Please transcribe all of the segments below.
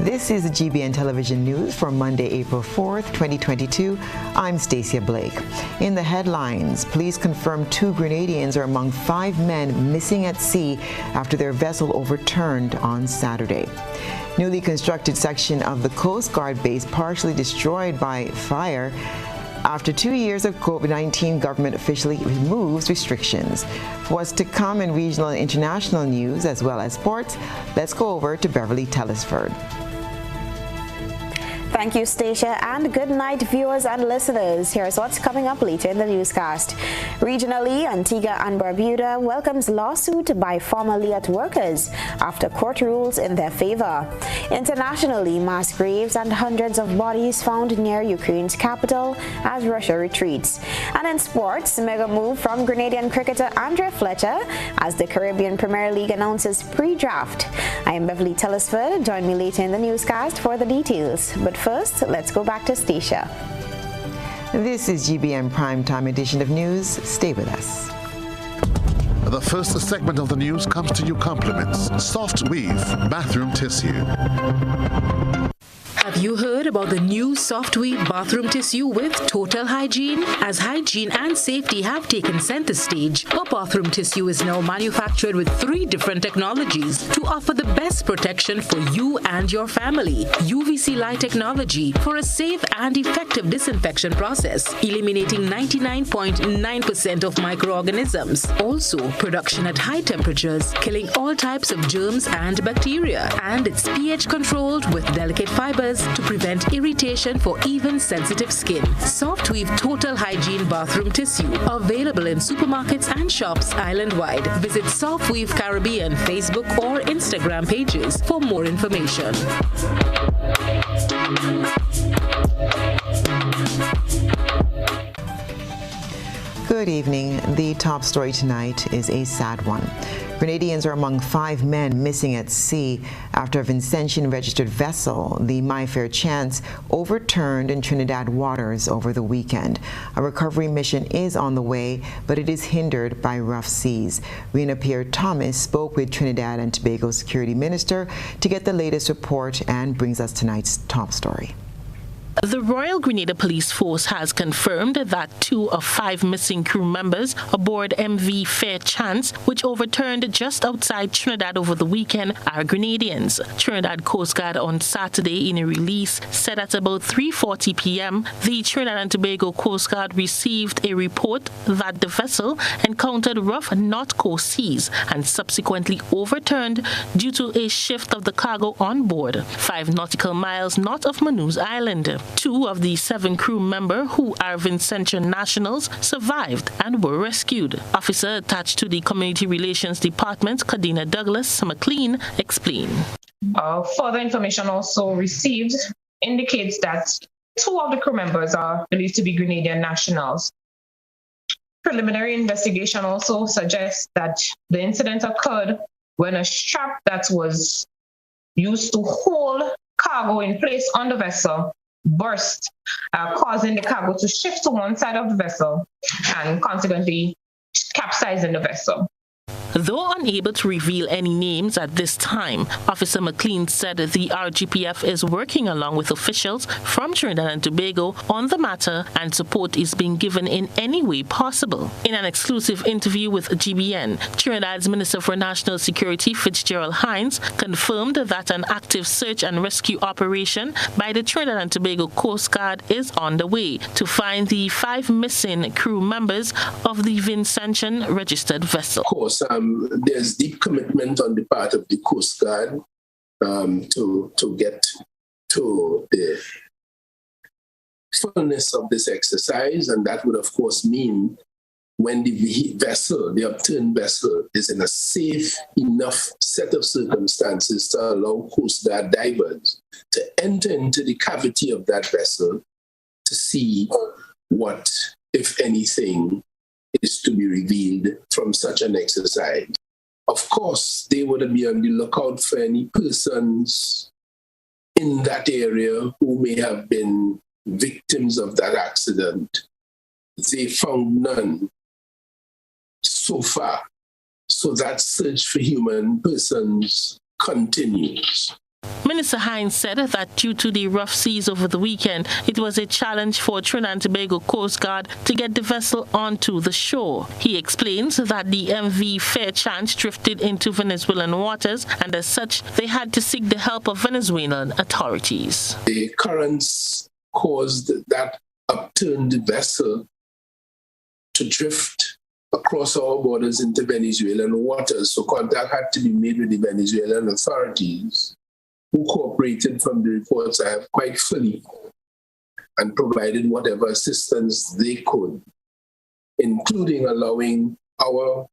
This is the GBN Television News for Monday, April 4th, 2022. I'm Stasia Blake. In the headlines, police confirm 2 Grenadians are among 5 men missing at sea after their vessel overturned on Saturday. Newly constructed section of the Coast Guard base partially destroyed by fire. After 2 years of COVID-19, government officially removes restrictions. For what's to come in regional and international news, as well as sports, let's go over to Beverly Telesford. Thank you, Stasia, and good night, viewers and listeners. Here's what's coming up later in the newscast. Regionally, Antigua and Barbuda welcomes lawsuit by former Liat workers after court rules in their favor. Internationally, mass graves and hundreds of bodies found near Ukraine's capital as Russia retreats. And in sports, mega move from Grenadian cricketer Andre Fletcher as the Caribbean Premier League announces pre-draft. I am Beverly Telesford. Join me later in the newscast for the details. But first, let's go back to Stasia. This is GBN Primetime Edition of News. Stay with us. The first segment of the news comes to you compliments Soft Weave Bathroom Tissue. Have you heard about the new Soft Weave bathroom tissue with total hygiene? As hygiene and safety have taken center stage, our bathroom tissue is now manufactured with 3 different technologies to offer the best protection for you and your family. UVC light technology for a safe and effective disinfection process, eliminating 99.9% of microorganisms. Also, production at high temperatures, killing all types of germs and bacteria. And it's pH controlled with delicate fibers to prevent irritation for even sensitive skin. Soft Weave Total Hygiene Bathroom Tissue, available in supermarkets and shops island-wide. Visit Soft Weave Caribbean Facebook or Instagram pages for more information. Good evening. The top story tonight is a sad one. Grenadians are among 5 men missing at sea after a Vincentian-registered vessel, the My Fair Chance, overturned in Trinidad waters over the weekend. A recovery mission is on the way, but it is hindered by rough seas. Rena Pierre-Thomas spoke with Trinidad and Tobago Security Minister to get the latest report and brings us tonight's top story. The Royal Grenada Police Force has confirmed that 2 of 5 missing crew members aboard MV Fair Chance, which overturned just outside Trinidad over the weekend, are Grenadians. Trinidad Coast Guard on Saturday in a release said at about 3:40 p.m. the Trinidad and Tobago Coast Guard received a report that the vessel encountered rough North Coast seas and subsequently overturned due to a shift of the cargo on board, 5 nautical miles north of Manus Island. 2 of the 7 crew members, who are Vincentian nationals, survived and were rescued. Officer attached to the Community Relations Department, Kadina Douglas McLean, explained. Further information also received indicates that 2 of the crew members are believed to be Grenadian nationals. Preliminary investigation also suggests that the incident occurred when a strap that was used to hold cargo in place on the vessel burst, causing the cargo to shift to one side of the vessel and consequently capsizing the vessel. Though unable to reveal any names at this time, Officer McLean said the RGPF is working along with officials from Trinidad and Tobago on the matter and support is being given in any way possible. In an exclusive interview with GBN, Trinidad's Minister for National Security, Fitzgerald Hines, confirmed that an active search and rescue operation by the Trinidad and Tobago Coast Guard is on the way to find the 5 missing crew members of the Vincentian registered vessel. Of course, there's deep commitment on the part of the Coast Guard to get to the fullness of this exercise, and that would of course mean when the vessel, the upturned vessel, is in a safe enough set of circumstances to allow Coast Guard divers to enter into the cavity of that vessel to see what, if anything, is to be revealed from such an exercise. Of course, they would be on the lookout for any persons in that area who may have been victims of that accident. They found none so far. So that search for human persons continues. Minister Hines said that due to the rough seas over the weekend, it was a challenge for Trinidad and Tobago Coast Guard to get the vessel onto the shore. He explains that the MV Fairchance drifted into Venezuelan waters, and as such, they had to seek the help of Venezuelan authorities. The currents caused that upturned vessel to drift across our borders into Venezuelan waters. So contact had to be made with the Venezuelan authorities, who cooperated from the reports I have quite fully and provided whatever assistance they could, including allowing our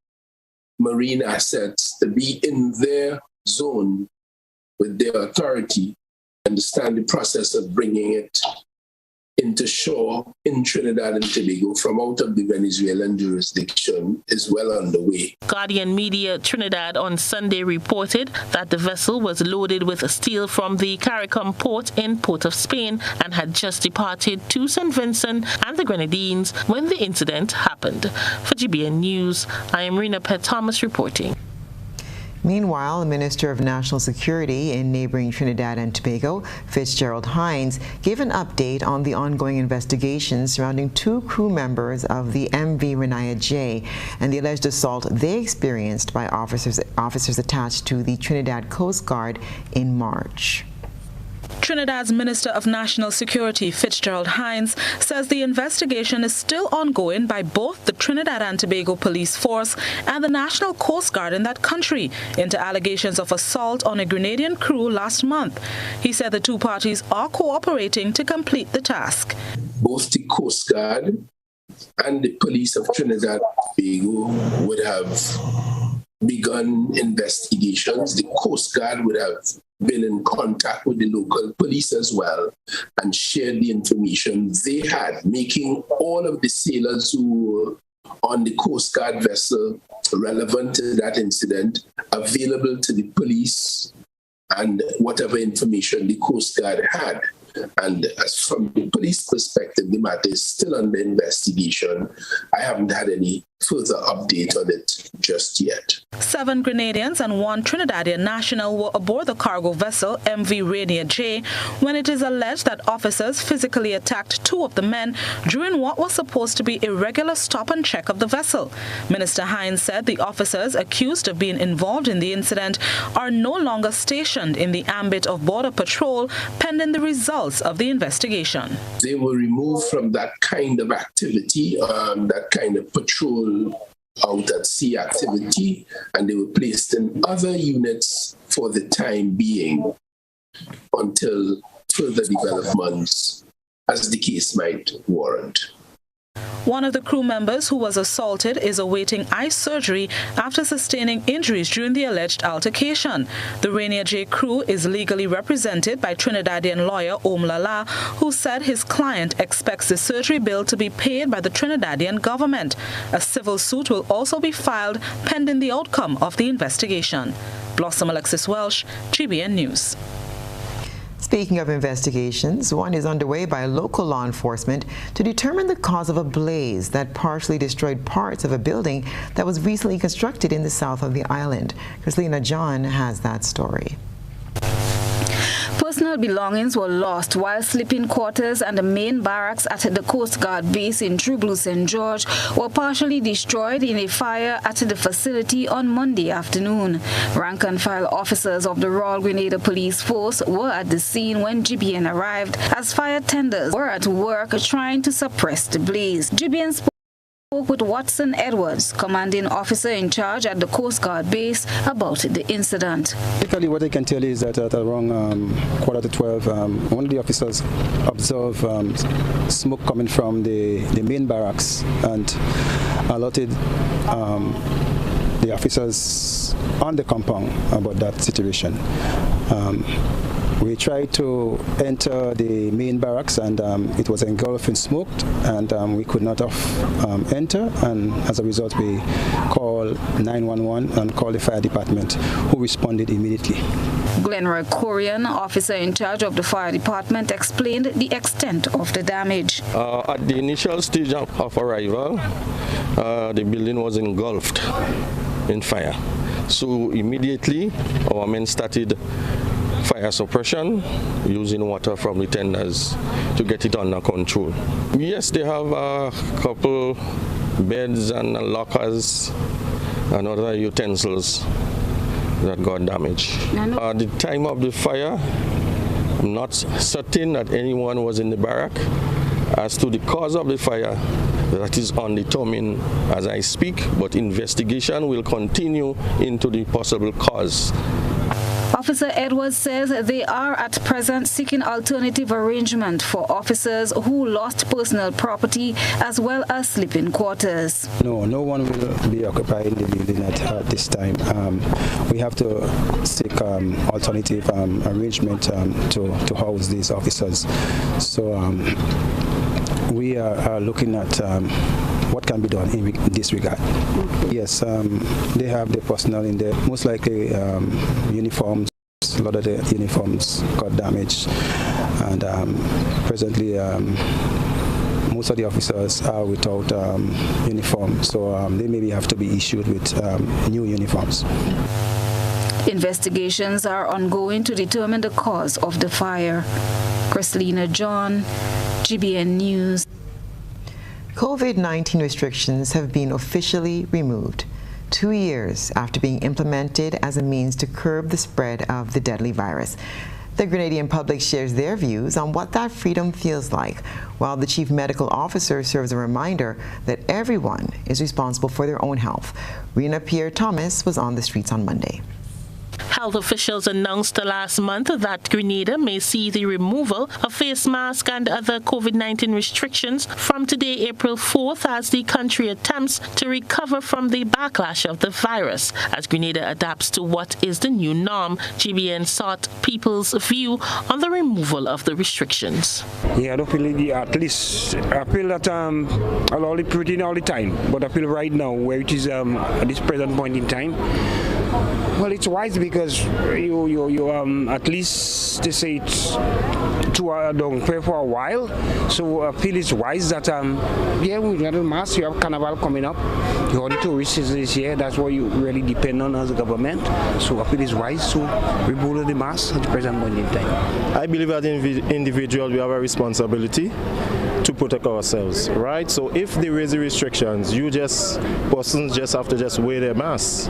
marine assets to be in their zone with their authority, understand the process of bringing it into shore in Trinidad and Tobago from out of the Venezuelan jurisdiction is well underway. Guardian Media Trinidad on Sunday reported that the vessel was loaded with steel from the CARICOM port in Port of Spain and had just departed to St. Vincent and the Grenadines when the incident happened. For GBN News, I am Rena Pett Thomas reporting. Meanwhile, the Minister of National Security in neighboring Trinidad and Tobago, Fitzgerald Hines, gave an update on the ongoing investigations surrounding 2 crew members of the MV Renaya J and the alleged assault they experienced by officers attached to the Trinidad Coast Guard in March. Trinidad's Minister of National Security, Fitzgerald Hines, says the investigation is still ongoing by both the Trinidad and Tobago Police Force and the National Coast Guard in that country into allegations of assault on a Grenadian crew last month. He said the 2 parties are cooperating to complete the task. Both the Coast Guard and the police of Trinidad and Tobago would have begun investigations. The Coast Guard would have been in contact with the local police as well and shared the information they had, making all of the sailors who were on the Coast Guard vessel relevant to that incident available to the police and whatever information the Coast Guard had. And as from the police perspective, the matter is still under investigation. I haven't had any further update on it just yet. 7 Grenadians and 1 Trinidadian national were aboard the cargo vessel MV Renaya J when it is alleged that officers physically attacked 2 of the men during what was supposed to be a regular stop and check of the vessel. Minister Hines said the officers accused of being involved in the incident are no longer stationed in the ambit of Border Patrol pending the results of the investigation. They were removed from that kind of activity, that kind of patrol out at sea activity, and they were placed in other units for the time being until further developments as the case might warrant. One of the crew members who was assaulted is awaiting eye surgery after sustaining injuries during the alleged altercation. The Renaya J crew is legally represented by Trinidadian lawyer Om Lala, who said his client expects the surgery bill to be paid by the Trinidadian government. A civil suit will also be filed pending the outcome of the investigation. Blossom Alexis Welsh, GBN News. Speaking of investigations, one is underway by local law enforcement to determine the cause of a blaze that partially destroyed parts of a building that was recently constructed in the south of the island. Chrislina John has that story. Personal belongings were lost while sleeping quarters and the main barracks at the Coast Guard base in True Blue St. George were partially destroyed in a fire at the facility on Monday afternoon. Rank-and-file officers of the Royal Grenada Police Force were at the scene when GBN arrived as fire tenders were at work trying to suppress the blaze. GBN spoke with Watson Edwards, commanding officer in charge at the Coast Guard base, about the incident. Basically, what I can tell you is that at around 11:45, one of the officers observed smoke coming from the main barracks and alerted the officers on the compound about that situation. We tried to enter the main barracks and it was engulfed in smoke and we could not enter, and as a result we called 911 and called the fire department, who responded immediately. Glenroy Corian, officer in charge of the fire department, explained the extent of the damage. At the initial stage of arrival, the building was engulfed in fire. So immediately our men started fire suppression, using water from the tenders to get it under control. Yes, they have a couple beds and lockers and other utensils that got damaged. At the time of the fire, I'm not certain that anyone was in the barrack. As to the cause of the fire, that is undetermined as I speak, but investigation will continue into the possible cause. Officer Edwards says they are at present seeking alternative arrangement for officers who lost personal property as well as sleeping quarters. No one will be occupying the building at this time. We have to seek alternative arrangement to house these officers. So we are looking at what can be done in this regard. Okay. Yes, they have the personnel in there, most likely uniforms. A lot of the uniforms got damaged, and presently most of the officers are without uniform, so they maybe have to be issued with new uniforms. Investigations are ongoing to determine the cause of the fire. Chrislina John, GBN News. COVID-19 restrictions have been officially removed 2 years after being implemented as a means to curb the spread of the deadly virus. The Grenadian public shares their views on what that freedom feels like, while the chief medical officer serves a reminder that everyone is responsible for their own health. Rena Pierre-Thomas was on the streets on Monday. Health officials announced last month that Grenada may see the removal of face masks and other COVID-19 restrictions from today, April 4th, as the country attempts to recover from the backlash of the virus. As Grenada adapts to what is the new norm, GBN sought people's view on the removal of the restrictions. Yeah, I don't feel at least I feel that I'll only put in all the time, but I feel right now where it is at this present point in time. Well, it's wise because you at least they say it's don't pay for a while. So I feel it's wise that yeah, we got a mask. You have Carnival coming up. You have the tourists this year. That's what you really depend on as a government. So I feel it's wise to remove the mask at the present point in time. I believe that individual we have a responsibility to protect ourselves, right? So if they raise the restrictions, persons just have to wear their masks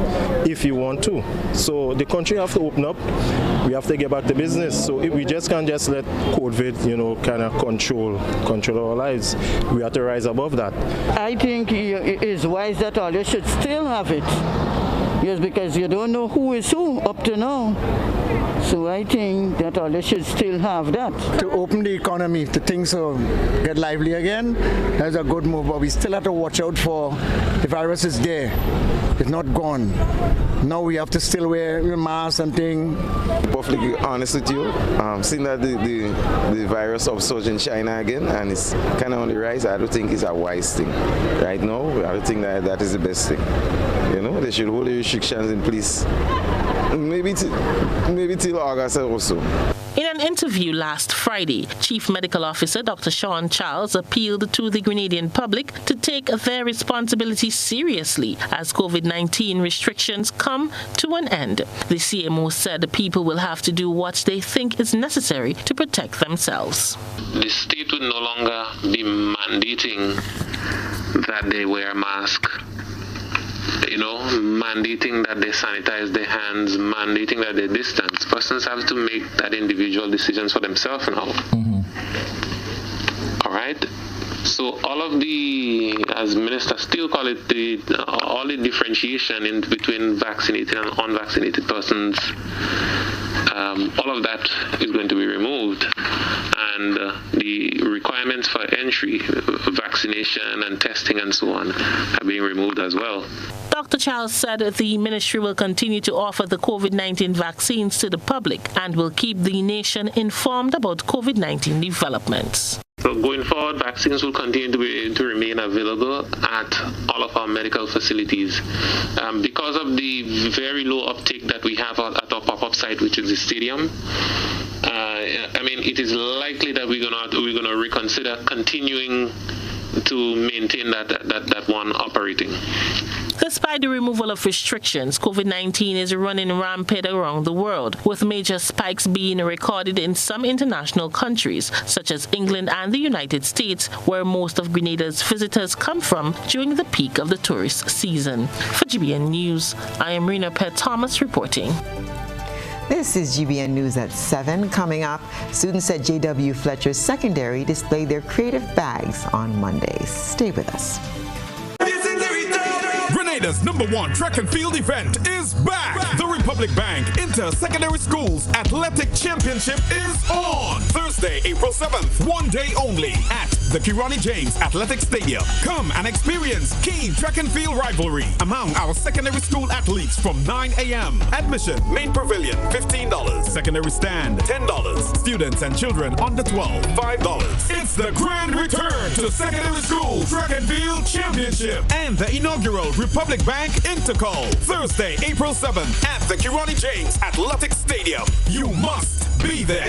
if you want to. So the country have to open up. We have to get back to business. So if we just can't just let COVID, kind of control our lives. We have to rise above that. I think it is wise that all you should still have it. Yes, because you don't know who is who up to now. So I think that all you should still have that. To open the economy, to things get lively again, that's a good move. But we still have to watch out for the virus is there. It's not gone. Now we have to still wear masks and things. Perfectly honest with you, seeing that the virus upsurged in China again and it's kind of on the rise, I don't think it's a wise thing. Right now, I don't think that is the best thing. They should hold the restrictions in place. Maybe till August also. In an interview last Friday, Chief Medical Officer Dr. Sean Charles appealed to the Grenadian public to take their responsibility seriously as COVID-19 restrictions come to an end. The CMO said people will have to do what they think is necessary to protect themselves. The state would no longer be mandating that they wear a mask. Mandating that they sanitize their hands, mandating that they distance. Persons have to make that individual decisions for themselves now. All right? So all of as Minister Steele call it, all the differentiation in between vaccinated and unvaccinated persons, all of that is going to be removed. And the requirements for entry, vaccination and testing and so on, are being removed as well. Dr. Charles said the ministry will continue to offer the COVID-19 vaccines to the public and will keep the nation informed about COVID-19 developments. So going forward, vaccines will continue to remain available at all of our medical facilities. Because of the very low uptake that we have at our pop-up site, which is the stadium, it is likely that we're gonna reconsider continuing to maintain that one operating. Despite the removal of restrictions, COVID-19 is running rampant around the world, with major spikes being recorded in some international countries, such as England and the United States, where most of Grenada's visitors come from during the peak of the tourist season. For GBN News, I am Rena Pett-Thomas reporting. This is GBN News at 7. Coming up, students at J.W. Fletcher Secondary displayed their creative bags on Monday. Stay with us. Grenada's #1 track and field event is back. The Republic Bank Inter-Secondary Schools Athletic Championship is on Thursday, April 7th, one day only at the Kirani James Athletic Stadium. Come and experience key track and field rivalry among our secondary school athletes from 9 a.m. Admission, main pavilion, $15. Secondary stand, $10. Students and children under 12, $5. It's the grand return to secondary school track and field championship and the inaugural Republic Bank Intercall, Thursday, April 7th at the Kirani James Athletic Stadium. You must be there.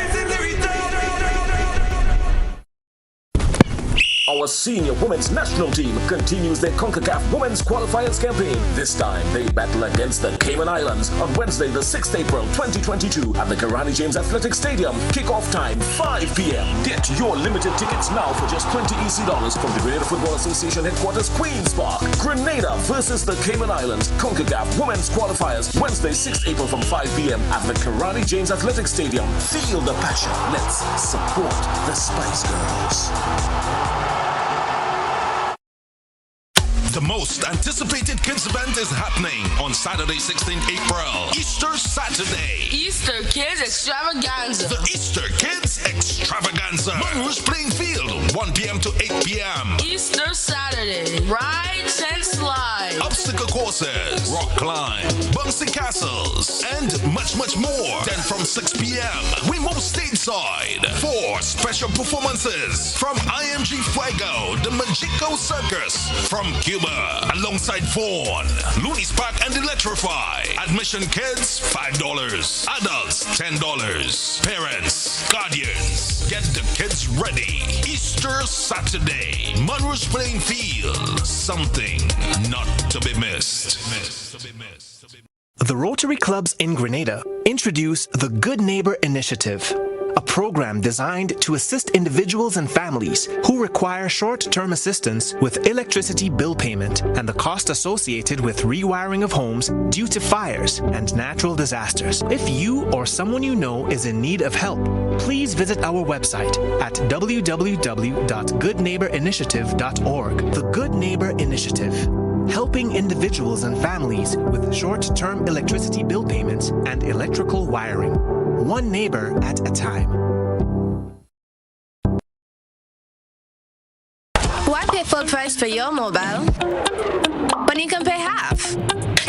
Our senior women's national team continues their CONCACAF Women's Qualifiers campaign. This time, they battle against the Cayman Islands on Wednesday, the 6th April 2022 at the Kirani James Athletic Stadium. Kickoff time, 5 p.m. Get your limited tickets now for just $20 EC from the Grenada Football Association headquarters, Queen's Park. Grenada versus the Cayman Islands. CONCACAF Women's Qualifiers, Wednesday, 6th April from 5 p.m. at the Kirani James Athletic Stadium. Feel the passion. Let's support the Spice Girls. The most anticipated kids event is happening on Saturday, 16th April. Easter Saturday. Easter Kids Extravaganza. The Easter Kids Extravaganza. Monroe's Playing Field, 1 p.m. to 8 p.m. Easter Saturday. Rides and slides. Obstacle courses, rock climb, bouncy castles, and much, much more. Then from 6 p.m., we move stateside for special performances from IMG Fuego, the Magico Circus from Cuba, alongside Fawn, Looney's Park, and Electrify. Admission kids, $5. Adults, $10. Parents, guardians, get the kids ready. Easter Saturday, Monroe's Playing Field. Something not to be missed. The Rotary Clubs in Grenada introduce the Good Neighbor Initiative, a program designed to assist individuals and families who require short-term assistance with electricity bill payment and the cost associated with rewiring of homes due to fires and natural disasters. If you or someone you know is in need of help, please visit our website at www.goodneighborinitiative.org. The Good Neighbor Initiative, helping individuals and families with short-term electricity bill payments and electrical wiring. One neighbor at a time. Why pay full price for your mobile when you can pay half?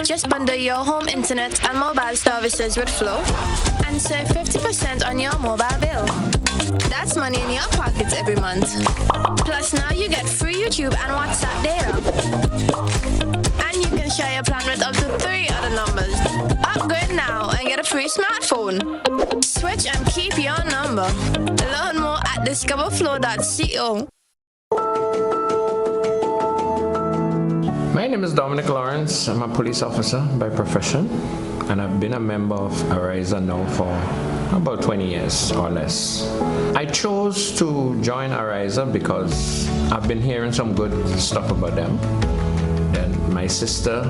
Just bundle your home internet and mobile services with Flow and save 50% on your mobile bill. That's money in your pockets every month. Plus now you get free YouTube and WhatsApp data. And you can share your plan with up to 3 other numbers. Upgrade now and get a free smartphone. Switch and keep your number. Learn more at discoverflow.co. My name is Dominic Lawrence. I'm a police officer by profession, and I've been a member of Ariza now for about 20 years or less. I chose to join Ariza because I've been hearing some good stuff about them. My sister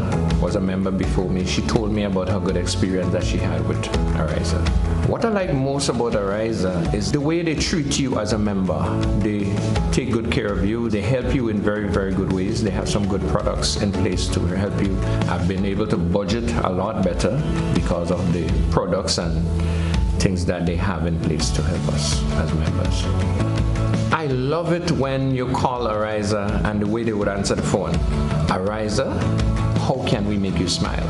was a member before me. She told me about her good experience that she had with Ariza. What I like most about Ariza is the way they treat you as a member. They take good care of you. They help you in very, very good ways. They have some good products in place to help you. I've been able to budget a lot better because of the products and things that they have in place to help us as members. I love it when you call Ariza and the way they would answer the phone. Ariza, how can we make you smile?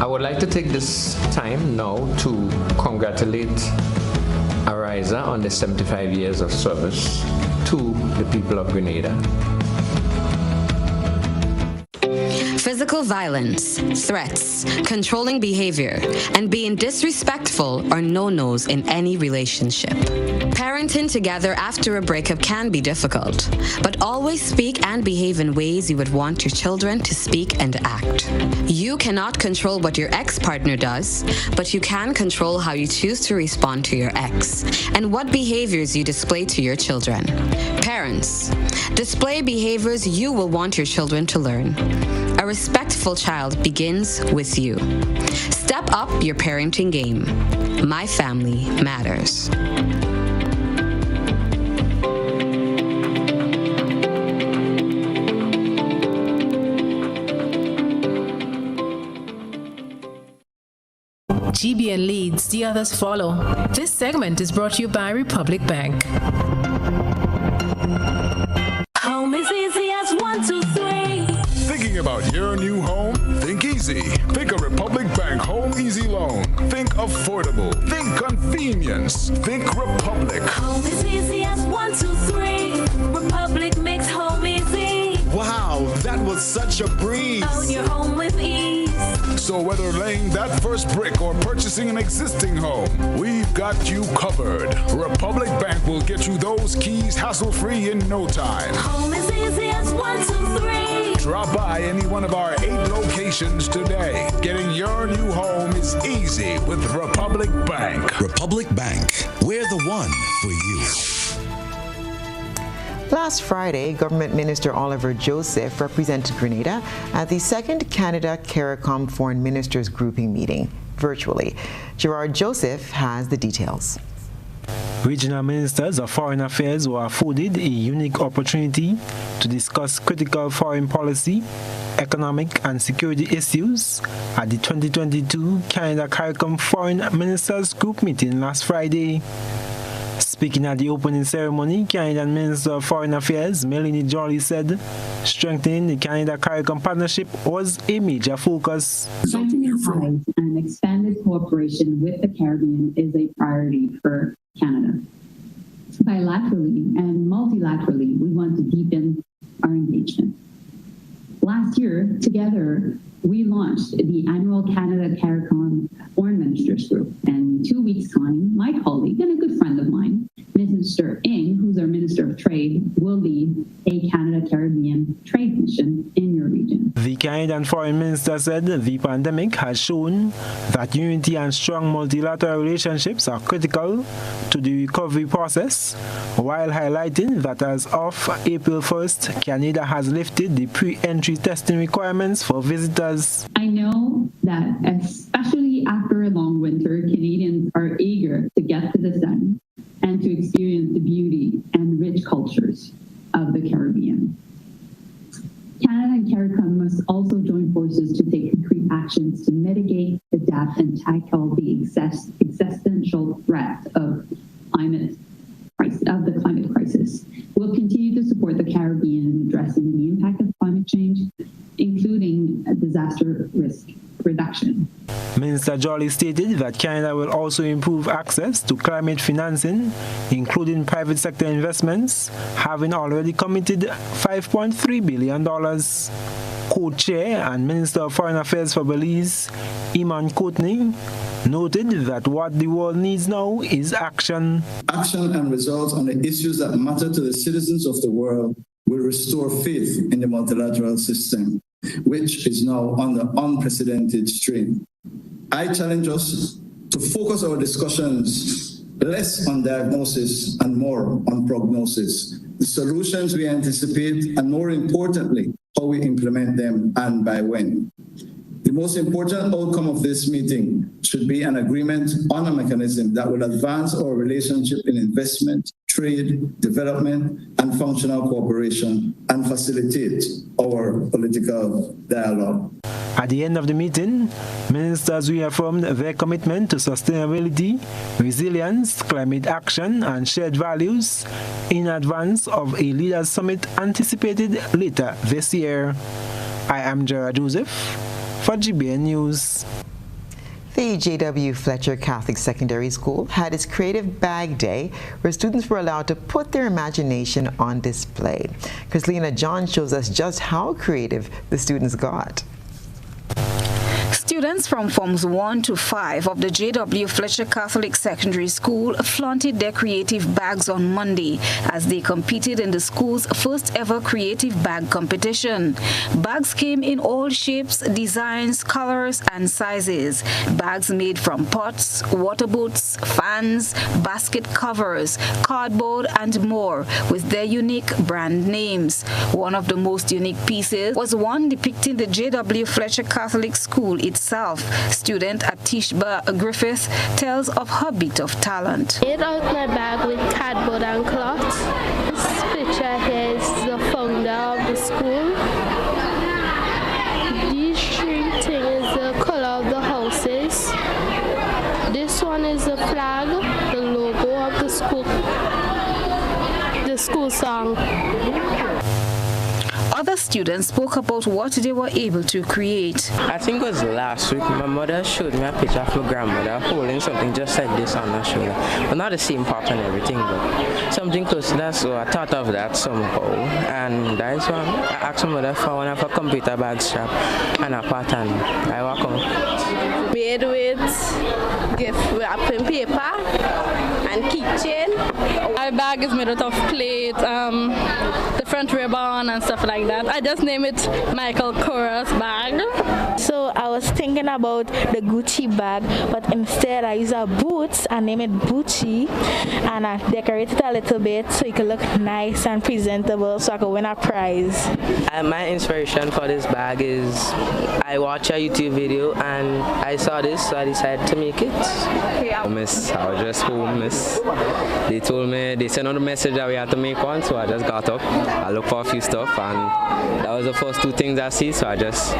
I would like to take this time now to congratulate Ariza on the 75 years of service to the people of Grenada. Physical violence, threats, controlling behavior, and being disrespectful are no-nos in any relationship. Parenting together after a breakup can be difficult, but always speak and behave in ways you would want your children to speak and act. You cannot control what your ex-partner does, but you can control how you choose to respond to your ex and what behaviors you display to your children. Parents, display behaviors you will want your children to learn. A respectful child begins with you. Step up your parenting game. My family matters. GBN leads, the others follow. This segment is brought to you by Republic Bank. Home is easy as 1, 2, 3. Thinking about your new home? Think easy. Think a Republic Bank Home Easy Loan. Think affordable. Think convenience. Think Republic. Home is easy as 1, 2, 3. Republic makes home easy. Wow, that was such a breeze. Own your home with ease. So whether laying that first brick or purchasing an existing home, we've got you covered. Republic Bank will get you those keys hassle-free in no time. Home is easy as 1, 2, 3. Drop by any one of our 8 locations today. Getting your new home is easy with Republic Bank. Republic Bank, we're the one for you. Last Friday, Government Minister Oliver Joseph represented Grenada at the second Canada CARICOM Foreign Ministers Grouping meeting, virtually. Gerard Joseph has the details. Regional ministers of foreign affairs were afforded a unique opportunity to discuss critical foreign policy, economic and security issues at the 2022 Canada CARICOM Foreign Ministers Group meeting last Friday. Speaking at the opening ceremony, Canadian Minister of Foreign Affairs Melanie Joly said strengthening the Canada-CARICOM partnership was a major focus. Strengthening ties and expanded cooperation with the Caribbean is a priority for Canada. Bilaterally and multilaterally, we want to deepen our engagement. Last year, together, we launched the annual Canada CARICOM Foreign Ministers Group. And in 2 weeks' time, my colleague and a good friend of mine, Minister Ng, who's our Minister of Trade, will lead a Canada-Caribbean trade mission in your region. The Canadian Foreign Minister said the pandemic has shown that unity and strong multilateral relationships are critical to the recovery process, while highlighting that as of April 1st, Canada has lifted the pre-entry testing requirements for visitors. I know that especially after a long winter, Canadians are eager to get to the sun and to experience the beauty and rich cultures of the Caribbean. Canada and CARICOM must also join forces to take concrete actions to mitigate, adapt, and tackle the existential threat of the climate crisis. We'll continue to support the Caribbean in addressing the impact of climate change, including disaster risk reduction. Minister Joly stated that Canada will also improve access to climate financing, including private sector investments, having already committed $5.3 billion. Co-chair and Minister of Foreign Affairs for Belize, Iman Courtney, noted that what the world needs now is action. Action and results on the issues that matter to the citizens of the world will restore faith in the multilateral system, which is now under unprecedented strain. I challenge us to focus our discussions less on diagnosis and more on prognosis, the solutions we anticipate, and more importantly, how we implement them and by when. The most important outcome of this meeting should be an agreement on a mechanism that will advance our relationship in investment, trade, development, and functional cooperation, and facilitate our political dialogue. At the end of the meeting, ministers reaffirmed their commitment to sustainability, resilience, climate action, and shared values in advance of a leaders' summit anticipated later this year. I am Gerard Joseph for GBN News. The J.W. Fletcher Catholic Secondary School had its Creative Bag Day, where students were allowed to put their imagination on display. Chrislena John shows us just how creative the students got. Students from Forms 1 to 5 of the J.W. Fletcher Catholic Secondary School flaunted their creative bags on Monday as they competed in the school's first ever creative bag competition. Bags came in all shapes, designs, colors, and sizes. Bags made from pots, water boats, fans, basket covers, cardboard, and more, with their unique brand names. One of the most unique pieces was one depicting the J.W. Fletcher Catholic School itself. Student Atishba Griffith tells of her bit of talent. I made out my bag with cardboard and cloth. This picture here is the founder of the school. This string thing is the color of the houses. This one is the flag, the logo of the school song. Other students spoke about what they were able to create. I think it was last week. My mother showed me a picture of my grandmother holding something just like this on her shoulder. But not the same part and everything, but something close to that. So I thought of that somehow. And that is why I asked my mother for one of her computer bag strap and a pattern. I walk on. Made with gift wrapping paper and keychain. My bag is made out of plate, the front ribbon and stuff like that. I just named it Michael Kors bag. So I was thinking about the Gucci bag, but instead I use a boots and name it Gucci, and I decorate it a little bit so it could look nice and presentable so I could win a prize. My inspiration for this bag is I watched a YouTube video and I saw this, so I decided to make it. I was just home, They told me, they sent out a message that we had to make one, so I just got up. I looked for a few stuff, and that was the first two things I see, so I just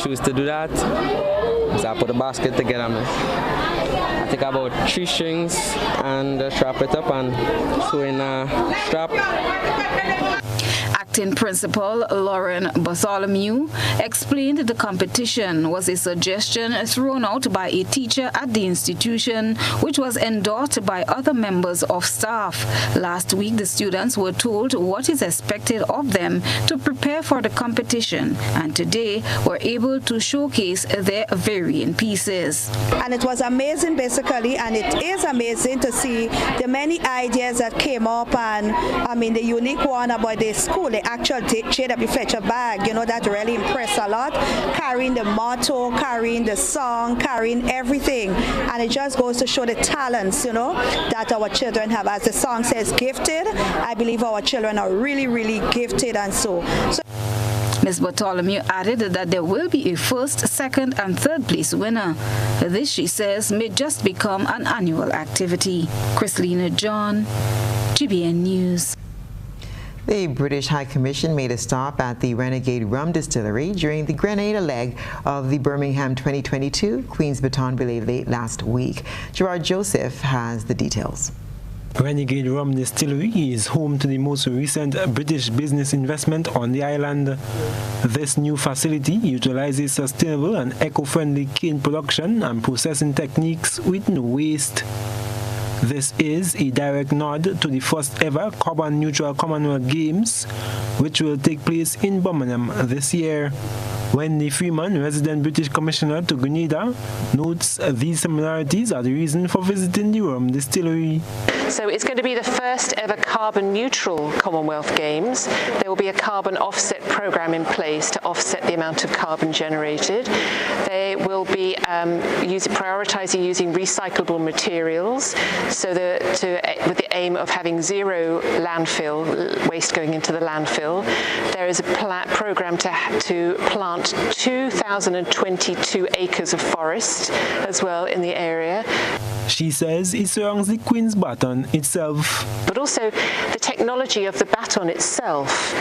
choose to do that. So I put the basket together. I take about 3 strings and strap it up and sew in a strap. Acting Principal Lauren Bartholomew explained the competition was a suggestion thrown out by a teacher at the institution, which was endorsed by other members of staff. Last week, the students were told what is expected of them to prepare for the competition, and today were able to showcase their varying pieces. And it was amazing, basically, and it is amazing to see the many ideas that came up, and I mean the unique one about the school, the actual J.W. Fletcher bag, that really impressed a lot. Carrying the motto, carrying the song, carrying everything. And it just goes to show the talents, that our children have. As the song says, gifted. I believe our children are really, really gifted, and so Ms. Bartholomew added that there will be a first, second, and third place winner. This, she says, may just become an annual activity. Chrislena John, GBN News. The British High Commission made a stop at the Renegade Rum Distillery during the Grenada leg of the Birmingham 2022 Queen's Baton Relay late last week. Gerard Joseph has the details. Renegade Rum Distillery is home to the most recent British business investment on the island. This new facility utilizes sustainable and eco-friendly cane production and processing techniques with no waste. This is a direct nod to the first ever carbon-neutral Commonwealth Games, which will take place in Birmingham this year. Wendy Freeman, resident British Commissioner to Grenada, notes these similarities are the reason for visiting the rum distillery. So it's going to be the first ever carbon neutral Commonwealth Games. There will be a carbon offset program in place to offset the amount of carbon generated. They will be prioritizing using recyclable materials, so with the aim of having zero landfill waste going into the landfill. There is a program to plant 2,022 acres of forest as well in the area. She says it surrounds the Queen's baton itself. But also the technology of the baton itself,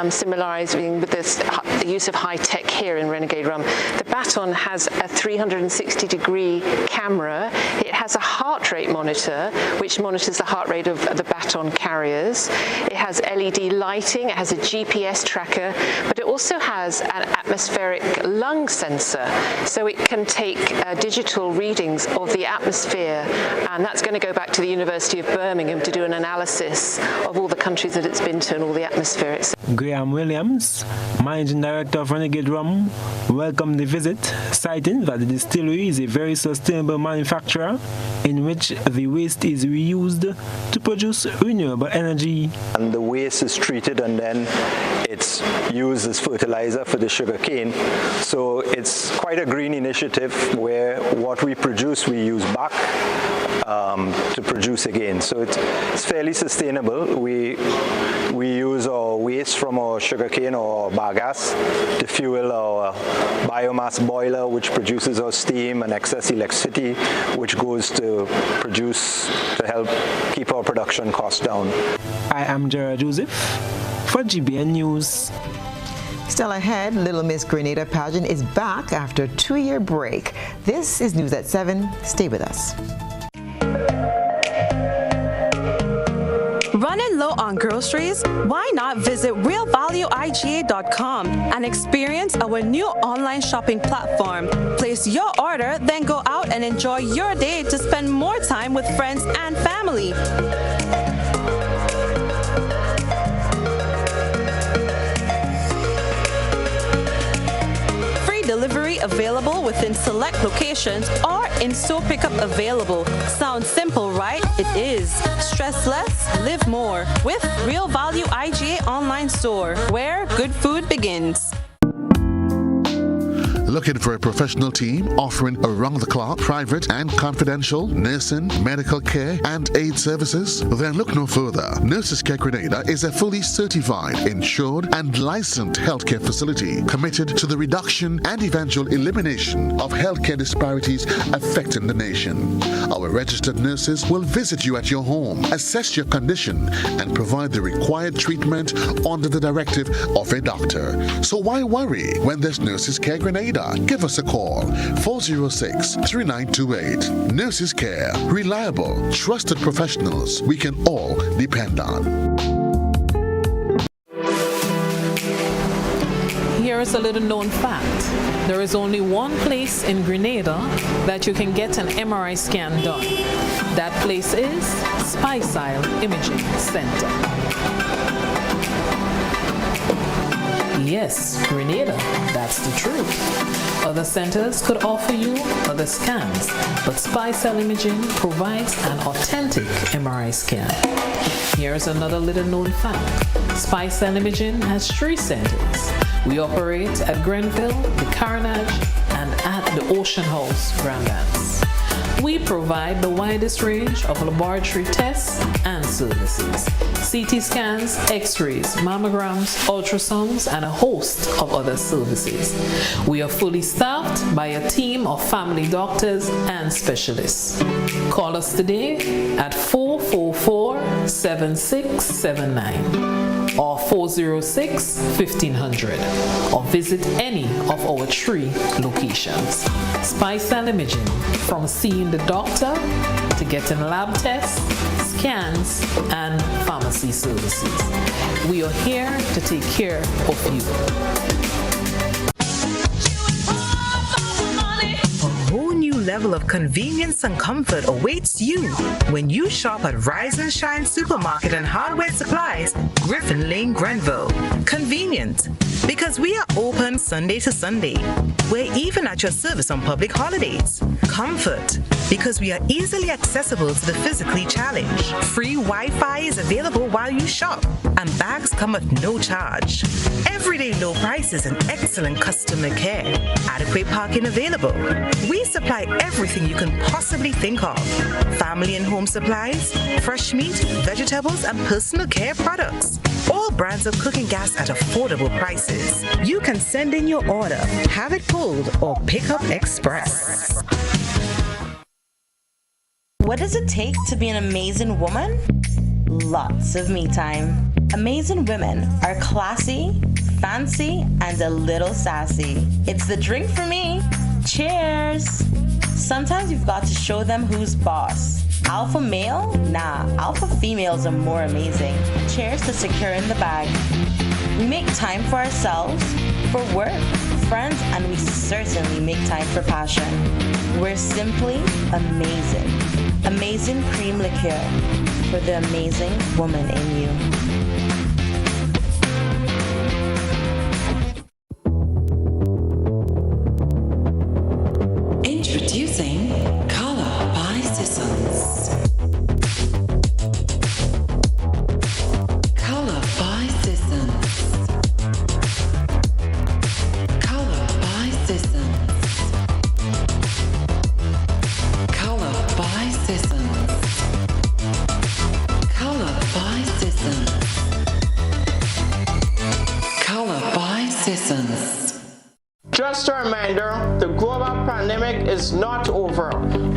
similarizing with the use of high tech here in Renegade Rum. The baton has a 360-degree camera. It has a heart heart rate monitor, which monitors the heart rate of the baton carriers. It has LED lighting, it has a GPS tracker, but it also has an atmospheric lung sensor, so it can take digital readings of the atmosphere, and that's going to go back to the University of Birmingham to do an analysis of all the countries that it's been to and all the atmospherics. Graham Williams, Managing Director of Renegade Rum, welcomed the visit, citing that the distillery is a very sustainable manufacturer in which the waste is reused to produce renewable energy. And the waste is treated and then it's used as fertilizer for the sugarcane. So it's quite a green initiative where what we produce we use back to produce again. So it's fairly sustainable. We use our waste from our sugarcane or bagasse to fuel our biomass boiler, which produces our steam and excess electricity, which goes to help keep our production costs down. I am Gerard Joseph for GBN News. Still ahead, Little Miss Grenada pageant is back after a 2-year break. This is News at 7. Stay with us. Running low on groceries? Why not visit realvalueiga.com and experience our new online shopping platform? Place your order, then go out and enjoy your day to spend more time with friends and family. Delivery available within select locations or in-store pickup available. Sounds simple, right? It is. Stress less, live more with Real Value IGA online store, where good food begins. Looking for a professional team offering around-the-clock, private and confidential nursing, medical care, and aid services? Then look no further. Nurses Care Grenada is a fully certified, insured, and licensed healthcare facility committed to the reduction and eventual elimination of healthcare disparities affecting the nation. Our registered nurses will visit you at your home, assess your condition, and provide the required treatment under the directive of a doctor. So why worry when there's Nurses Care Grenada? Give us a call, 406-3928. Nurses Care, reliable, trusted professionals we can all depend on. Here is a little known fact. There is only one place in Grenada that you can get an MRI scan done. That place is Stasia Imaging Center. Yes, Grenada, that's the truth. Other centers could offer you other scans, but Stasia Imaging provides an authentic MRI scan. Here's another little known fact. Stasia Imaging has 3 centers. We operate at Grenville, the Carnage, and at the Ocean House, Grandance. We provide the widest range of laboratory tests and services. CT scans, x-rays, mammograms, ultrasounds, and a host of other services. We are fully staffed by a team of family doctors and specialists. Call us today at 444-7679 or 406-1500 or visit any of our 3 locations. Stasia Imaging, from seeing the doctor to getting lab tests, scans, and pharmacy services. We are here to take care of you. A whole new level of convenience and comfort awaits you when you shop at Rise and Shine Supermarket and Hardware Supplies, Griffin Lane, Grenville. Convenient, because we are open Sunday to Sunday. We're even at your service on public holidays. Comfort, because we are easily accessible to the physically challenged. Free Wi-Fi is available while you shop, and bags come at no charge. Everyday low prices and excellent customer care. Adequate parking available. We supply everything you can possibly think of. Family and home supplies, fresh meat, vegetables, and personal care products. All brands of cooking gas at affordable prices. You can send in your order, have it pulled, or pick up express. What does it take to be an amazing woman? Lots of me time. Amazing women are classy, fancy, and a little sassy. It's the drink for me. Cheers! Sometimes you've got to show them who's boss. Alpha male? Nah, alpha females are more amazing. Cheers to securing the bag. We make time for ourselves, for work, friends, and we certainly make time for passion. We're simply amazing. Amazing cream liqueur for the amazing woman in you. Introducing Color by Sissons. Color by Sissons. Color by Sissons. Color by Sissons. Color by Sissons. Color by Sissons. Just a reminder, the global pandemic is not over.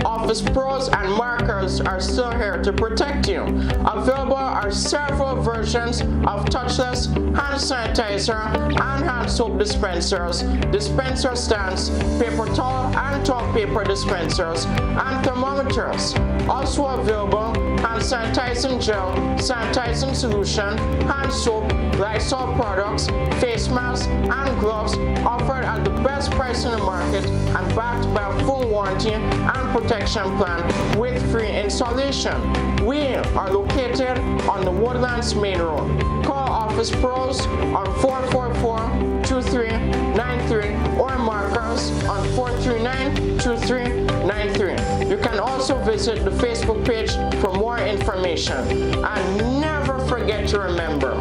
Office Pros and markers are still here to protect you. Available are several versions of touchless hand sanitizer and hand soap dispensers, dispenser stands, paper towel and toilet paper dispensers, and thermometers. Also available, hand sanitizing gel, sanitizing solution, hand soap, Lysol products, face masks, and gloves offered at the best price in the market and backed by a full warranty and protection plan with free installation. We are located on the Woodlands Main Road. Call Office Pros on 444-2393 or markers on 439-2393. You can also visit the Facebook page for more information. And never forget to remember,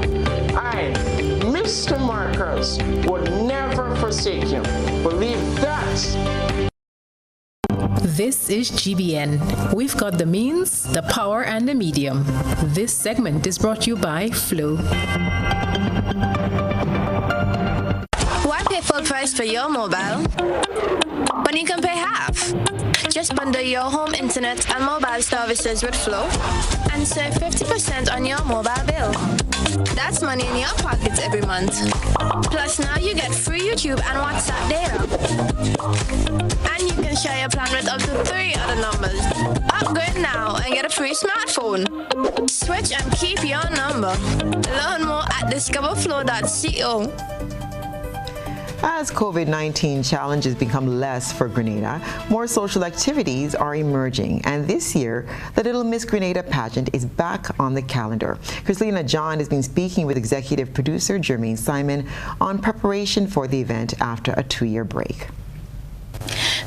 I, Mr. Markers, would never forsake you. Believe that. This is GBN. We've got the means, the power, and the medium. This segment is brought to you by Flow. Why pay full price for your mobile when you can pay half? Just bundle your home internet and mobile services with Flow and save 50% on your mobile bill. That's money in your pockets every month. Plus now you get free YouTube and WhatsApp data. And you can share your plan with up to 3 other numbers. Upgrade now and get a free smartphone. Switch and keep your number. Learn more at discoverflow.co. As COVID-19 challenges become less for Grenada, more social activities are emerging. And this year, the Little Miss Grenada pageant is back on the calendar. Chrislena John has been speaking with executive producer Jermaine Simon on preparation for the event after a 2-year break.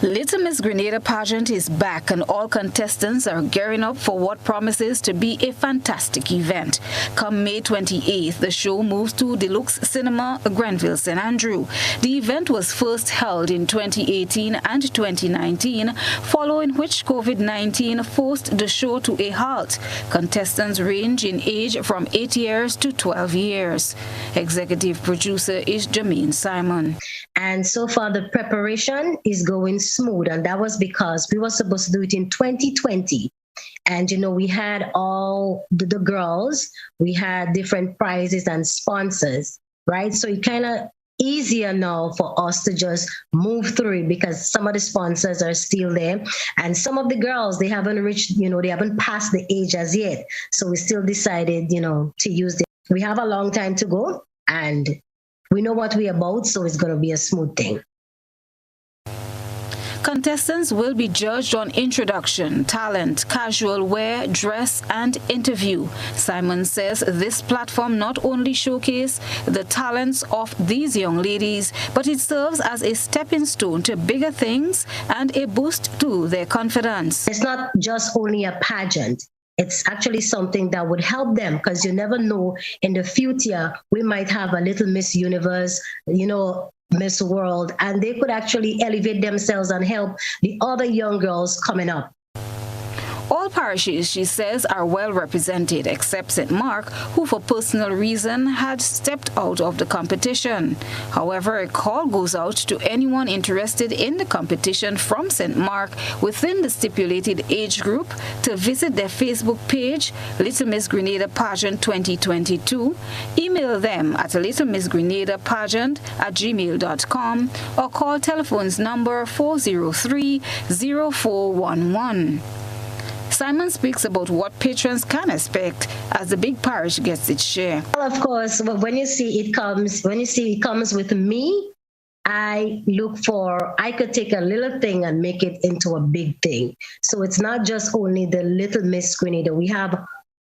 Little Miss Grenada pageant is back and all contestants are gearing up for what promises to be a fantastic event. Come May 28th, the show moves to Deluxe Cinema, Grenville, St. Andrew. The event was first held in 2018 and 2019, following which COVID-19 forced the show to a halt. Contestants range in age from 8 years to 12 years. Executive producer is Jermaine Simon. And so far the preparation is going smooth, and that was because we were supposed to do it in 2020. And, you know, we had all the girls, we had different prizes and sponsors, right? So it kind of easier now for us to just move through it because some of the sponsors are still there. And some of the girls, they haven't reached, you know, they haven't passed the age as yet. So we still decided, you know, to use it. We have a long time to go and we know what we're about, so it's going to be a smooth thing. Contestants will be judged on introduction, talent, casual wear, dress, and interview. Simon says this platform not only showcases the talents of these young ladies, but it serves as a stepping stone to bigger things and a boost to their confidence. It's not just only a pageant. It's actually something that would help them because you never know in the future, we might have a Little Miss Universe, you know, Miss World, and they could actually elevate themselves and help the other young girls coming up. All parishes, she says, are well represented, except St. Mark, who for personal reason had stepped out of the competition. However, a call goes out to anyone interested in the competition from St. Mark within the stipulated age group to visit their Facebook page, Little Miss Grenada Pageant 2022, email them at littlemissgrenadapageant@gmail.com or call telephones number 403-0411. Simon speaks about what patrons can expect as the big parish gets its share. Well, of course, when you see it comes with me, I could take a little thing and make it into a big thing. So it's not just only the Little Miss Grenada. We have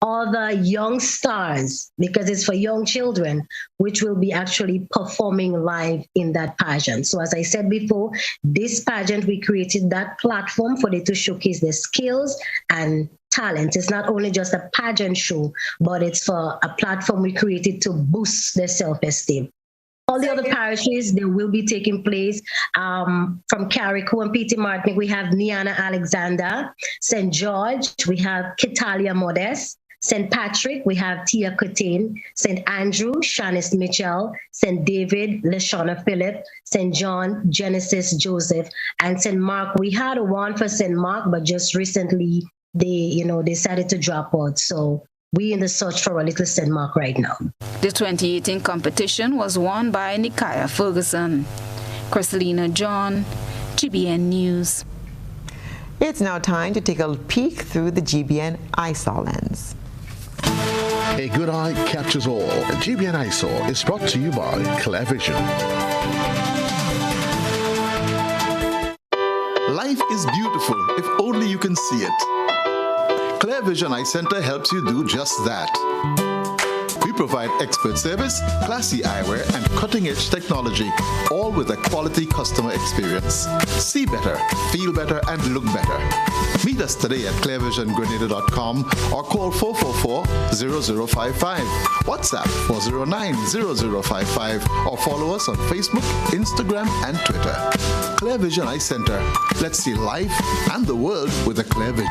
other young stars, because it's for young children, which will be actually performing live in that pageant. So as I said before, this pageant, we created that platform for them to showcase their skills and talent. It's not only just a pageant show, but it's for a platform we created to boost their self-esteem. All the other parishes, they will be taking place from Carriacou and P.T. Martinique. We have Niana Alexander. St. George, we have Kitalia Modest. St. Patrick, we have Tia Cotain. St. Andrew, Shanice Mitchell. St. David, Lashona Phillip. St. John, Genesis Joseph. And St. Mark, we had one for St. Mark, but just recently they decided to drop out. So we're in the search for a little St. Mark right now. The 2018 competition was won by Nikaya Ferguson. Christelina John, GBN News. It's now time to take a peek through the GBN ISOL lens. A good eye captures all. GBN ISOL is brought to you by ClearVision. Life is beautiful if only you can see it. ClearVision Eye Center helps you do just that. We provide expert service, classy eyewear, and cutting-edge technology, all with a quality customer experience. See better, feel better, and look better. Meet us today at clearvisiongrenada.com or call 444-0055, WhatsApp 409-0055, or follow us on Facebook, Instagram, and Twitter. ClearVision Eye Center. Let's see life and the world with a clear vision.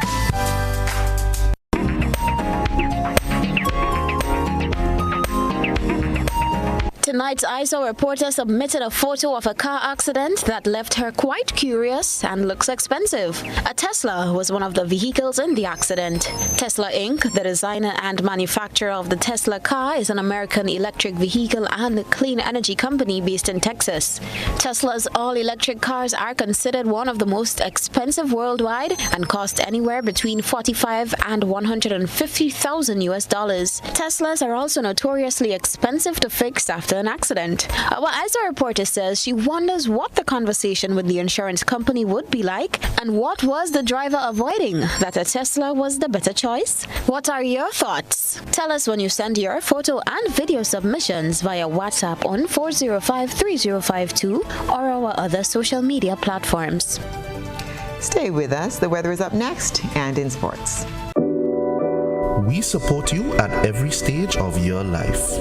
Tonight's ISO reporter submitted a photo of a car accident that left her quite curious and looks expensive. A Tesla was one of the vehicles in the accident. Tesla Inc., the designer and manufacturer of the Tesla car, is an American electric vehicle and clean energy company based in Texas. Tesla's all-electric cars are considered one of the most expensive worldwide and cost anywhere between $45,000 and $150,000 US. Teslas are also notoriously expensive to fix after an accident. As the reporter says, she wonders what the conversation with the insurance company would be like and what was the driver avoiding, that a Tesla was the better choice. What are your thoughts? Tell us when you send your photo and video submissions via WhatsApp on 405-3052 or our other social media platforms. Stay with us. The weather is up next and in sports. We support you at every stage of your life.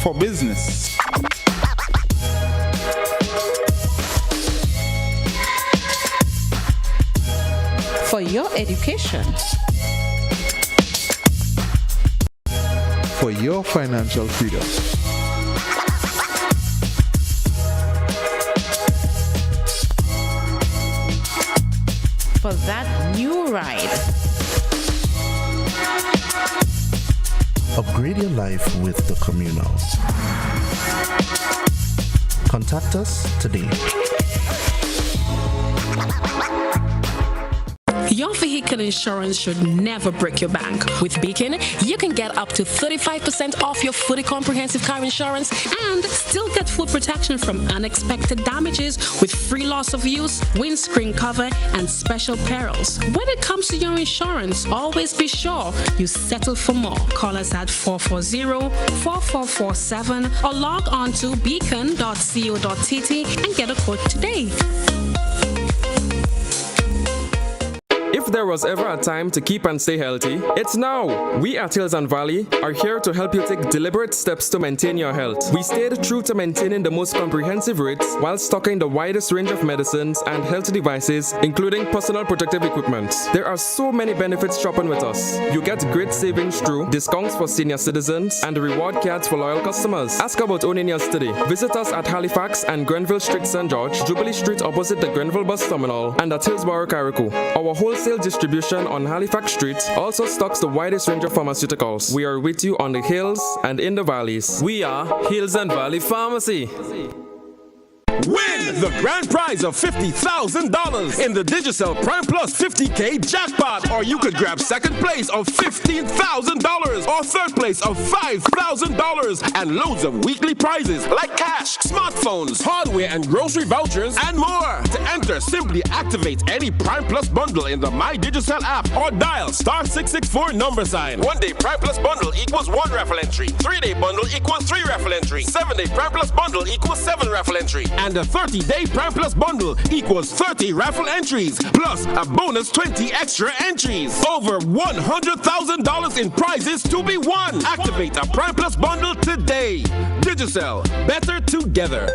For business, for your education, for your financial freedom, for that new ride. Upgrade your life with the Communal. Contact us today. Your vehicle insurance should never break your bank. With Beacon, you can get up to 35% off your fully comprehensive car insurance and still get full protection from unexpected damages with free loss of use, windscreen cover, and special perils. When it comes to your insurance, always be sure you settle for more. Call us at 440-4447 or log on to beacon.co.tt and get a quote today. If there was ever a time to keep and stay healthy, it's now. We at Hills and Valley are here to help you take deliberate steps to maintain your health. We stayed true to maintaining the most comprehensive rates while stocking the widest range of medicines and health devices, including personal protective equipment. There are so many benefits shopping with us. You get great savings through discounts for senior citizens and reward cards for loyal customers. Ask about owning yours today. Visit us at Halifax and Grenville Street, St. George, Jubilee Street opposite the Grenville Bus Terminal, and at Hillsborough, Carriacou. Our wholesale distribution on Halifax Street also stocks the widest range of pharmaceuticals. We are with you on the hills and in the valleys. We are Hills and Valley Pharmacy. Win the grand prize of $50,000 in the Digicel Prime Plus 50K jackpot. Or you could grab second place of $15,000 or third place of $5,000 and loads of weekly prizes like cash, smartphones, hardware and grocery vouchers and more. To enter, simply activate any Prime Plus bundle in the My Digicel app or dial *664 #. 1 day Prime Plus bundle equals 1 raffle entry. 3 day bundle equals 3 raffle entry. 7 day Prime Plus bundle equals 7 raffle entry. And a 30-day Prime Plus bundle equals 30 raffle entries, plus a bonus 20 extra entries. Over $100,000 in prizes to be won. Activate a Prime Plus bundle today. Digicel, better together.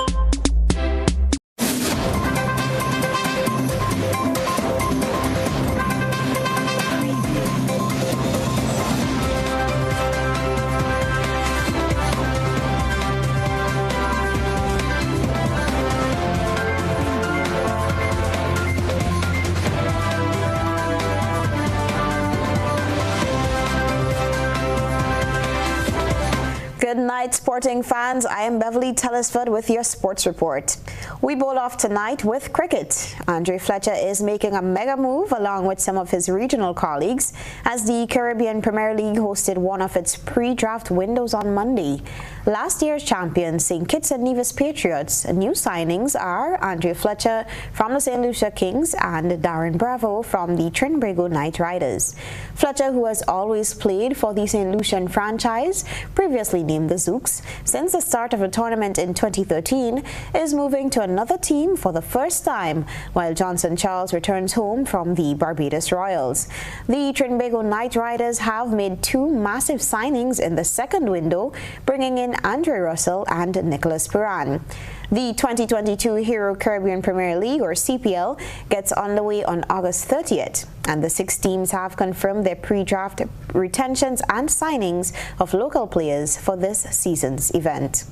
Good night, sporting fans. I am Beverly Telesford with your sports report. We bowl off tonight with cricket. Andre Fletcher is making a mega move along with some of his regional colleagues as the Caribbean Premier League hosted one of its pre-draft windows on Monday. Last year's champions, St. Kitts and Nevis Patriots. New signings are Andre Fletcher from the St. Lucia Kings and Darren Bravo from the Trinbago Knight Riders. Fletcher, who has always played for the St. Lucian franchise, previously named the Zooks, since the start of the tournament in 2013, is moving to another team for the first time, while Johnson Charles returns home from the Barbados Royals. The Trinbago Knight Riders have made 2 massive signings in the second window, bringing in Andre Russell and Nicholas Puran. The 2022 Hero Caribbean Premier League, or CPL, gets underway on August 30th, and the 6 teams have confirmed their pre-draft retentions and signings of local players for this season's event.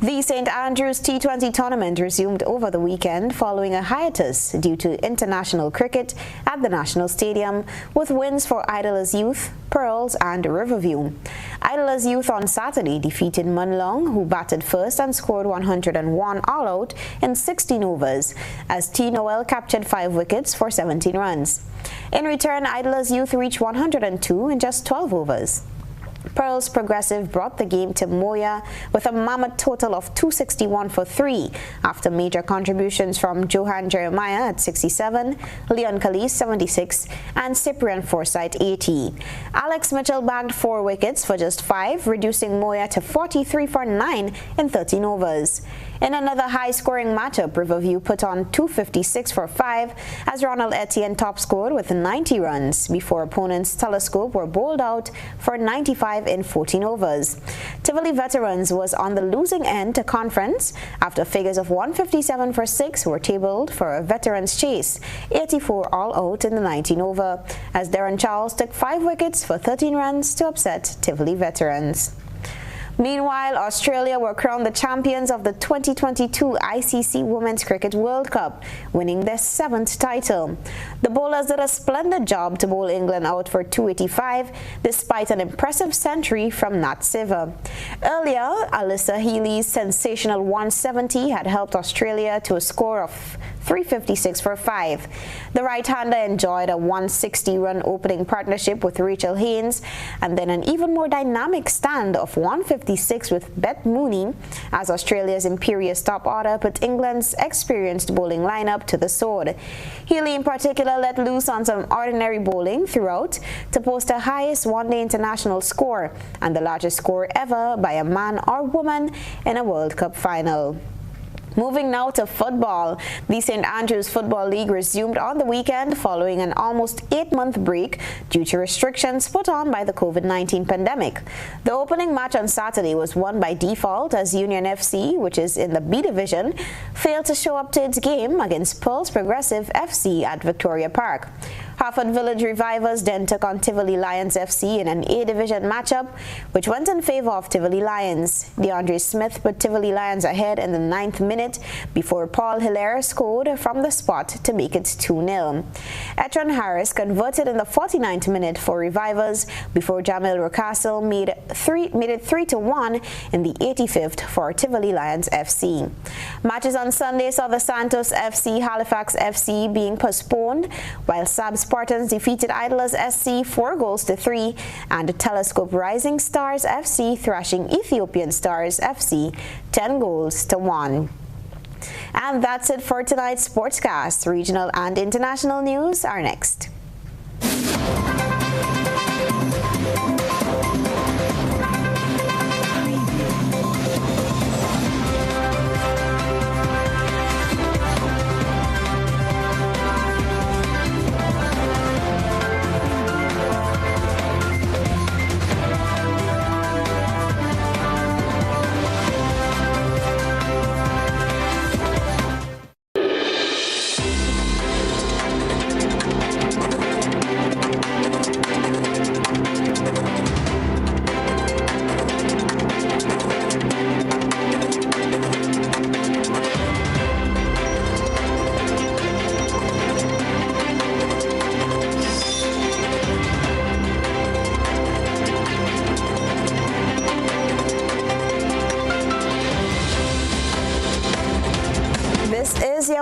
The St. Andrews T20 tournament resumed over the weekend following a hiatus due to international cricket at the National Stadium, with wins for Idlers Youth, Pearls and Riverview. Idlers Youth on Saturday defeated Munlong, who batted first and scored 101 all out in 16 overs, as T. Noel captured 5 wickets for 17 runs. In return, Idlers Youth reached 102 in just 12 overs. Pearls Progressive brought the game to Moya with a mammoth total of 261 for 3 after major contributions from Johan Jeremiah at 67, Leon Calise 76 and Cyprian Forsyth 80. Alex Mitchell bagged 4 wickets for just 5, reducing Moya to 43 for 9 in 13 overs. In another high-scoring matchup, Riverview put on 256 for 5 as Ronald Etienne top-scored with 90 runs before opponents Telescope were bowled out for 95 in 14 overs. Tivoli Veterans was on the losing end to conference after figures of 157 for 6 were tabled for a veterans chase, 84 all out in the 19 over, as Darren Charles took 5 wickets for 13 runs to upset Tivoli Veterans. Meanwhile, Australia were crowned the champions of the 2022 ICC Women's Cricket World Cup, winning their 7th title. The bowlers did a splendid job to bowl England out for 285, despite an impressive century from Nat Siver. Earlier, Alyssa Healy's sensational 170 had helped Australia to a score of 356 for 5. The right-hander enjoyed a 160-run opening partnership with Rachel Haynes, and then an even more dynamic stand of 156 with Beth Mooney, as Australia's imperious top order put England's experienced bowling lineup to the sword. Healy in particular let loose on some ordinary bowling throughout to post her highest one-day international score and the largest score ever by a man or woman in a World Cup final. Moving now to football. The St. Andrews Football League resumed on the weekend following an almost 8-month break due to restrictions put on by the COVID-19 pandemic. The opening match on Saturday was won by default as Union FC, which is in the B Division, failed to show up to its game against Pearls Progressive FC at Victoria Park. Hartford Village Revivers then took on Tivoli Lions FC in an A Division matchup, which went in favor of Tivoli Lions. DeAndre Smith put Tivoli Lions ahead in the 9th minute before Paul Hilaire scored from the spot to make it 2-0. Etron Harris converted in the 49th minute for Revivers before Jamil Rocastle made it 3-1 in the 85th for Tivoli Lions FC. Matches on Sunday saw the Santos FC Halifax FC being postponed, while Sab Spartans defeated Idlers SC 4-3 and Telescope Rising Stars FC thrashing Ethiopian Stars FC 10-1. And that's it for tonight's Sportscast. Regional and international news are next.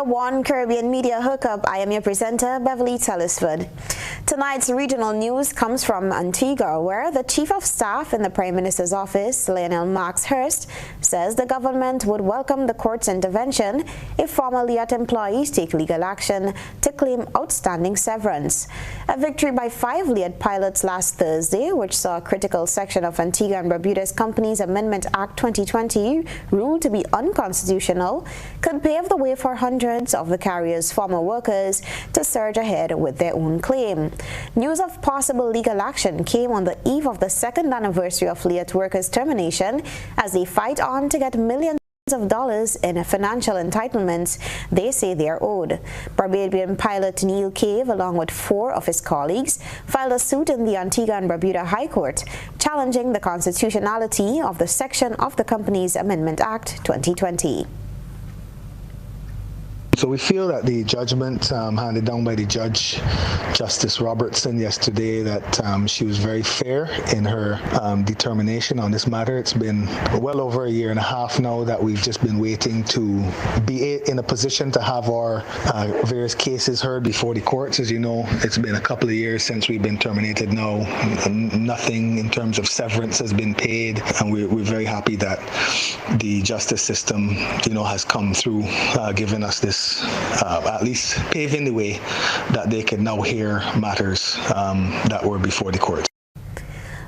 One Caribbean Media Hookup. I am your presenter, Beverly Telesford. Tonight's regional news comes from Antigua, where the Chief of Staff in the Prime Minister's office, Lionel Marks Hurst, says the government would welcome the court's intervention if former Liat employees take legal action to claim outstanding severance. A victory by 5 Liat pilots last Thursday, which saw a critical section of Antigua and Barbuda's Companies Amendment Act 2020 ruled to be unconstitutional, could pave the way for hundreds of the carrier's former workers to surge ahead with their own claim. News of possible legal action came on the eve of the 2nd anniversary of Liat workers' termination as they fight on to get millions of dollars in financial entitlements they say they are owed. Barbadian pilot Neil Cave, along with 4 of his colleagues, filed a suit in the Antigua and Barbuda High Court challenging the constitutionality of the section of the Companies Amendment Act 2020. So we feel that the judgment handed down by the judge, Justice Robertson, yesterday, that she was very fair in her determination on this matter. It's been well over a year and a half now that we've just been waiting to be in a position to have our various cases heard before the courts. As you know, it's been a couple of years since we've been terminated now. Nothing in terms of severance has been paid, and we're very happy that the justice system, has come through, giving us this at least paving the way that they can now hear matters that were before the court.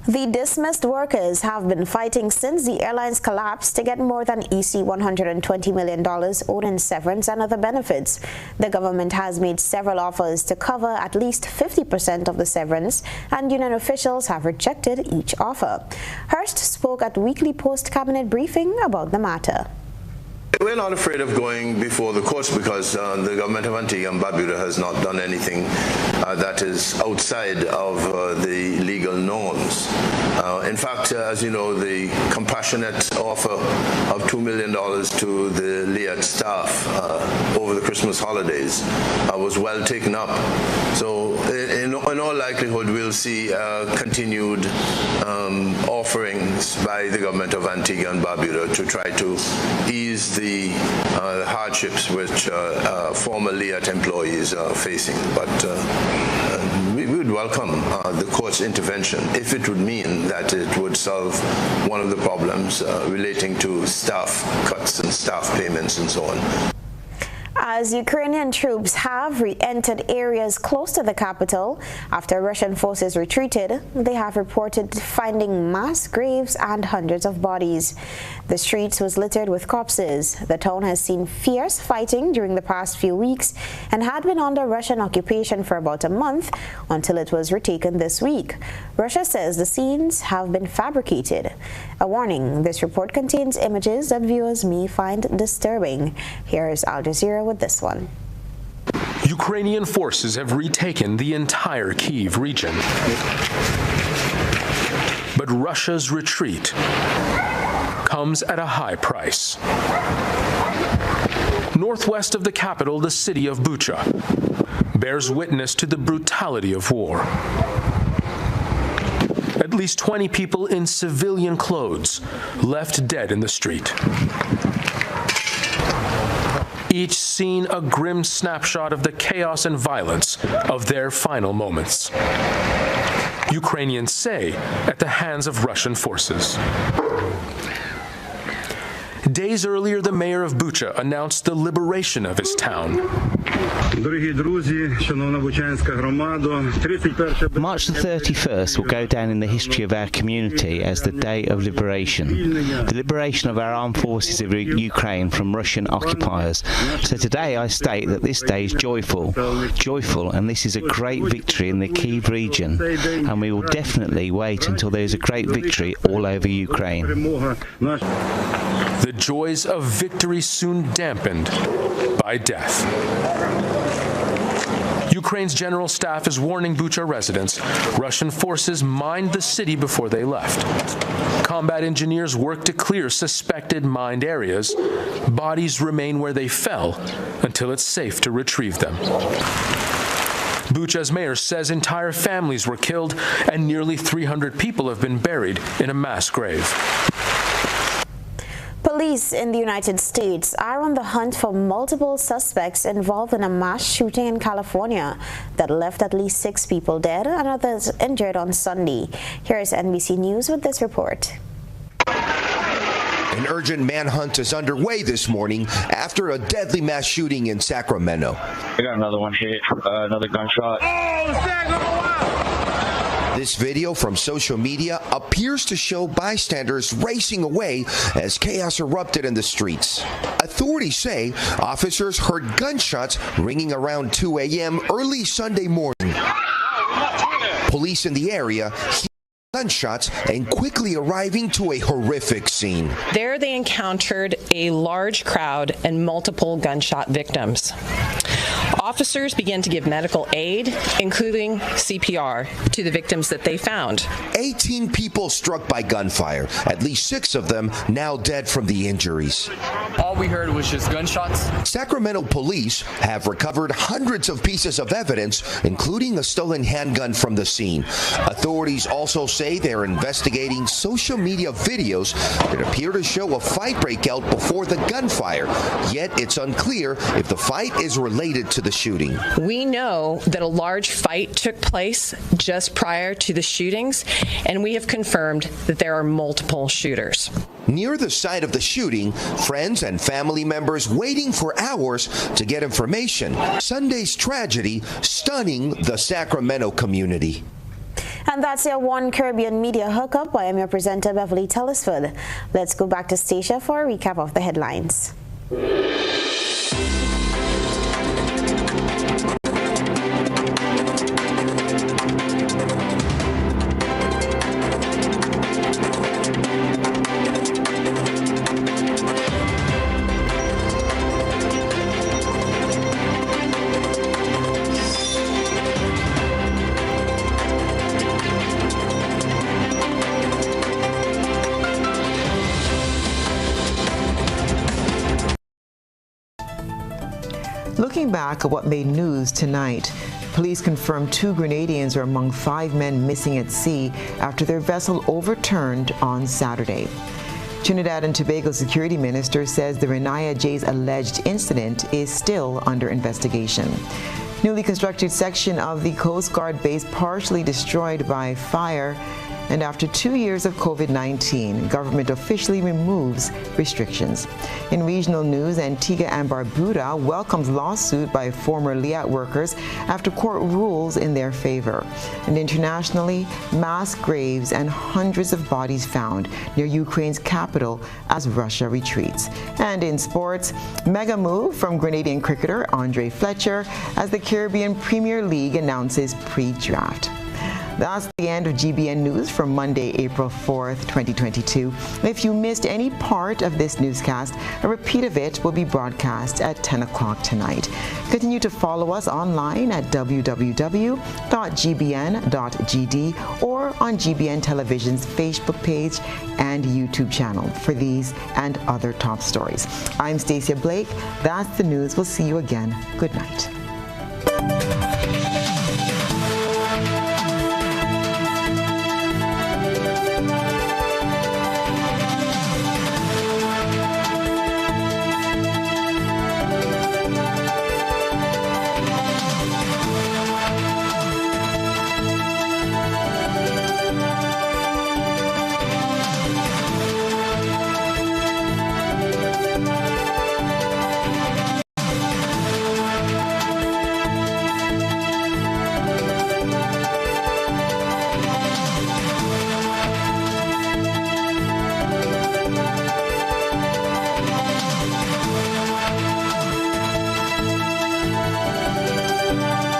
The dismissed workers have been fighting since the airlines collapsed to get more than $120 million owed in severance and other benefits. The government has made several offers to cover at least 50% of the severance, and union officials have rejected each offer. Hurst spoke at weekly post-cabinet briefing about the matter. We're not afraid of going before the courts because the government of Antigua and Barbuda has not done anything that is outside of the legal norms. In fact, as you know, the compassionate offer of $2 million to the Liat staff over the Christmas holidays was well taken up. So in all likelihood, we'll see continued offerings by the government of Antigua and Barbuda to try to ease the hardships which former Liat employees are facing. But we would welcome the court's intervention if it would mean that it would solve one of the problems relating to staff cuts and staff payments and so on. As Ukrainian troops have re-entered areas close to the capital after Russian forces retreated, they have reported finding mass graves and hundreds of bodies. The streets was littered with corpses. The town has seen fierce fighting during the past few weeks and had been under Russian occupation for about a month until it was retaken this week. Russia says the scenes have been fabricated. A warning, this report contains images that viewers may find disturbing. Here's Al Jazeera with this one. Ukrainian forces have retaken the entire Kyiv region. But Russia's retreat comes at a high price. Northwest of the capital, the city of Bucha bears witness to the brutality of war. At least 20 people in civilian clothes left dead in the street. Each scene a grim snapshot of the chaos and violence of their final moments. Ukrainians say at the hands of Russian forces. Days earlier, the mayor of Bucha announced the liberation of his town. March the 31st will go down in the history of our community as the day of liberation. The liberation of our armed forces of Ukraine from Russian occupiers. So today I state that this day is joyful, and this is a great victory in the Kyiv region. And we will definitely wait until there is a great victory all over Ukraine. The joys of victory soon dampened by death. Ukraine's general staff is warning Bucha residents Russian forces mined the city before they left. Combat engineers work to clear suspected mined areas. Bodies remain where they fell until it's safe to retrieve them. Bucha's mayor says entire families were killed and nearly 300 people have been buried in a mass grave. Police in the United States are on the hunt for multiple suspects involved in a mass shooting in California that left at least 6 people dead and others injured on Sunday. Here is NBC News with this report. An urgent manhunt is underway this morning after a deadly mass shooting in Sacramento. I got another one hit, another gunshot. This video from social media appears to show bystanders racing away as chaos erupted in the streets. Authorities say officers heard gunshots ringing around 2 a.m. early Sunday morning. Police in the area gunshots and quickly arriving to a horrific scene. There they encountered a large crowd and multiple gunshot victims. Officers began to give medical aid, including CPR, to the victims that they found. 18 people struck by gunfire, at least 6 of them now dead from the injuries. All we heard was just gunshots. Sacramento police have recovered hundreds of pieces of evidence, including a stolen handgun from the scene. Authorities also say they're investigating social media videos that appear to show a fight break out before the gunfire, yet it's unclear if the fight is related to the shooting. We know that a large fight took place just prior to the shootings, and we have confirmed that there are multiple shooters. Near the site of the shooting, friends and family members waiting for hours to get information. Sunday's tragedy stunning the Sacramento community. And that's your One Caribbean Media Hookup. I am your presenter, Beverly Telesford. Let's go back to Stasia for a recap of the headlines. Looking back at what made news tonight, police confirmed 2 Grenadians are among 5 men missing at sea after their vessel overturned on Saturday. Trinidad and Tobago Security Minister says the Renaya J's alleged incident is still under investigation. Newly constructed section of the Coast Guard base partially destroyed by fire, and after 2 years of COVID-19, government officially removes restrictions. In regional news, Antigua and Barbuda welcomes lawsuit by former LIAT workers after court rules in their favor. And internationally, mass graves and hundreds of bodies found near Ukraine's capital as Russia retreats. And in sports, mega move from Grenadian cricketer Andre Fletcher as the Caribbean Premier League announces pre-draft. That's the end of GBN News for Monday, April 4th, 2022. If you missed any part of this newscast, a repeat of it will be broadcast at 10 o'clock tonight. Continue to follow us online at www.gbn.gd or on GBN Television's Facebook page and YouTube channel for these and other top stories. I'm Stasia Blake. That's the news. We'll see you again. Good night.